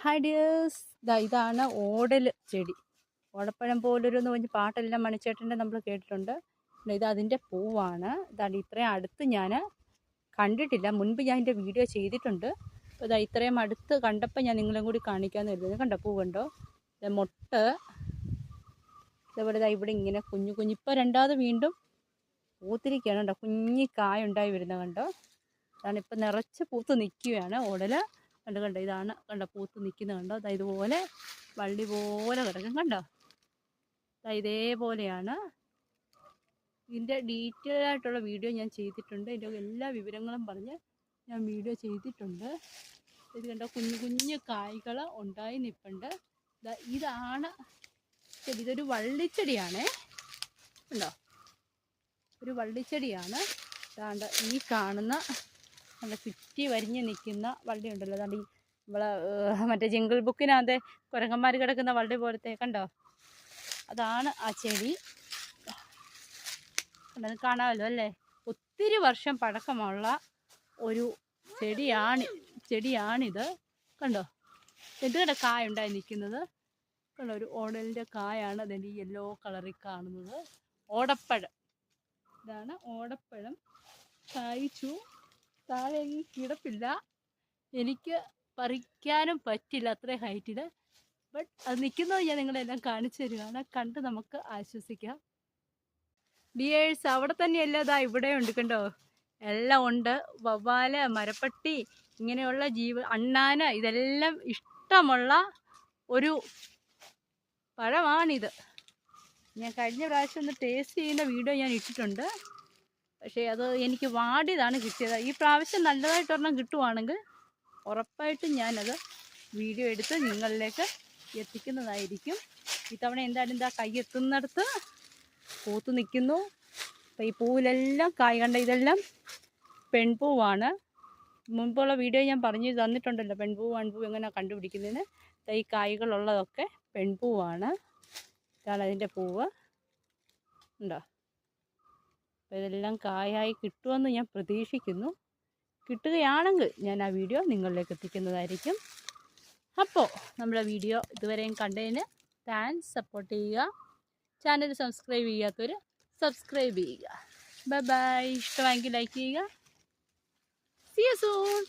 Hi dears, ഇതാണ് ഓടൽ ചെടി. ഓടപ്പഴം പോലൊരു എന്ന് പറഞ്ഞ് പാട്ടെല്ലാം മണിച്ചേട്ടൻ്റെ നമ്മൾ കേട്ടിട്ടുണ്ട്. ഇത് അതിൻ്റെ പൂവാണ്. ഇതാണ് ഇത്രയും അടുത്ത് ഞാൻ കണ്ടിട്ടില്ല. മുൻപ് ഞാൻ ഇതിൻ്റെ വീഡിയോ ചെയ്തിട്ടുണ്ട്. അപ്പോൾ ഇത്രയും അടുത്ത് കണ്ടപ്പോൾ ഞാൻ നിങ്ങളെയും കൂടി കാണിക്കാമെന്ന് കരുതുന്നത്. കണ്ടോ, പൂ കണ്ടോ? മൊട്ട് അതേപോലെ ഇവിടെ ഇങ്ങനെ കുഞ്ഞു കുഞ്ഞു ഇപ്പോൾ രണ്ടാമത് വീണ്ടും പൂത്തിരിക്കുകയാണ്. കണ്ടോ, കുഞ്ഞി കായ ഉണ്ടായി വരുന്നത് കണ്ടോ? അതാണ് ഇപ്പം നിറച്ച് പൂത്ത് നിൽക്കുകയാണ് ഓടൽ. കണ്ടോ, ഇതാണ് കണ്ടോ പൂത്ത് നിൽക്കുന്നത് കണ്ടോ? ഇതുപോലെ വള്ളി പോലെ കിടക്കും കണ്ടോ? ഇതേപോലെയാണ്. ഇതിൻ്റെ ഡീറ്റെയിൽ ആയിട്ടുള്ള വീഡിയോ ഞാൻ ചെയ്തിട്ടുണ്ട്. ഇതിൻ്റെ എല്ലാ വിവരങ്ങളും പറഞ്ഞ് ഞാൻ വീഡിയോ ചെയ്തിട്ടുണ്ട്. ഇത് കണ്ടോ, കുഞ്ഞു കുഞ്ഞു കായ്കൾ ഉണ്ടായി നിൽപ്പുണ്ട്. ഇതാണ് ചെടി. ഇതൊരു വള്ളിച്ചെടിയാണേ. കണ്ടോ, ഒരു വള്ളിച്ചെടിയാണ്. അതാണ്ട് ഈ കാണുന്ന നല്ല ചുറ്റി വരിഞ്ഞ് നിൽക്കുന്ന വള്ളി ഉണ്ടല്ലോ. അതാണ്ട് ഈ നമ്മളെ മറ്റേ ജിങ്കിൾ ബുക്കിനകത്തെ കുരങ്ങന്മാർ കിടക്കുന്ന വള്ളി പോലത്തെ കണ്ടോ, അതാണ് ആ ചെടി. കണ്ടത് കാണാമല്ലോ അല്ലേ? ഒത്തിരി വർഷം പഴക്കമുള്ള ഒരു ചെടിയാണിത്. കണ്ടോ, എന്തുകൊണ്ട് കായ ഉണ്ടായി നിൽക്കുന്നത് കണ്ടോ? ഒരു ഓടലിൻ്റെ കായാണ് അതിൻ്റെ ഈ യെല്ലോ കളറിൽ കാണുന്നത്. ഓടപ്പഴം, ഇതാണ് ഓടപ്പഴം. കായ്ച്ചു, താഴെ കിടപ്പില്ല. എനിക്ക് പറിക്കാനും പറ്റില്ല അത്രയും ഹൈറ്റിൽ. ബട്ട് അത് നിൽക്കുന്നത് ഞാൻ നിങ്ങളെല്ലാം കാണിച്ചു തരികയാണ്. കണ്ട് നമുക്ക് ആശ്വസിക്കാം. ഡിയേഴ്സ്, അവിടെ തന്നെയല്ല, ഇവിടെ ഉണ്ട് കണ്ടോ, എല്ലാം ഉണ്ട്. വവ്വാല്, മരപ്പട്ടി, ഇങ്ങനെയുള്ള അണ്ണാന് ഇതെല്ലാം ഇഷ്ടമുള്ള ഒരു പഴമാണിത്. ഞാൻ കഴിഞ്ഞ പ്രാവശ്യം ഒന്ന് ടേസ്റ്റ് ചെയ്യുന്ന വീഡിയോ ഞാൻ ഇട്ടിട്ടുണ്ട്. പക്ഷേ അത് എനിക്ക് വാടിയതാണ് കിട്ടിയത്. ഈ പ്രാവശ്യം നല്ലതായിട്ടൊരെണ്ണം കിട്ടുവാണെങ്കിൽ ഉറപ്പായിട്ടും ഞാനത് വീഡിയോ എടുത്ത് നിങ്ങളിലേക്ക് എത്തിക്കുന്നതായിരിക്കും. ഇത്തവണ എന്തായാലും കൈ എത്തുന്നിടത്ത് പൂത്ത് നിൽക്കുന്നു. അപ്പോൾ ഈ പൂവിലെല്ലാം കായ് കണ്ട, ഇതെല്ലാം പെൺപൂവാണ്. മുൻപുള്ള വീഡിയോ ഞാൻ പറഞ്ഞു തന്നിട്ടുണ്ടല്ലോ പെൺപൂ ആൺപൂ എങ്ങനെ കണ്ടുപിടിക്കുന്നതിന്. ഈ കായ്കളുള്ളതൊക്കെ പെൺപൂവാണ്. ഇതാണ് അതിൻ്റെ പൂവ്. ഉണ്ടോ? അപ്പോൾ ഇതെല്ലാം കായായി കിട്ടുമെന്ന് ഞാൻ പ്രതീക്ഷിക്കുന്നു. കിട്ടുകയാണെങ്കിൽ ഞാൻ ആ വീഡിയോ നിങ്ങളിലേക്ക് എത്തിക്കുന്നതായിരിക്കും. അപ്പോൾ നമ്മുടെ വീഡിയോ ഇതുവരെയും കണ്ടതിന് താങ്ക്സ്. സപ്പോർട്ട് ചെയ്യുക. ചാനൽ സബ്സ്ക്രൈബ് ചെയ്യാത്തവർ സബ്സ്ക്രൈബ് ചെയ്യുക. Bye bye. ഇഷ്ടമായെങ്കിൽ ലൈക്ക് ചെയ്യുക. See you soon.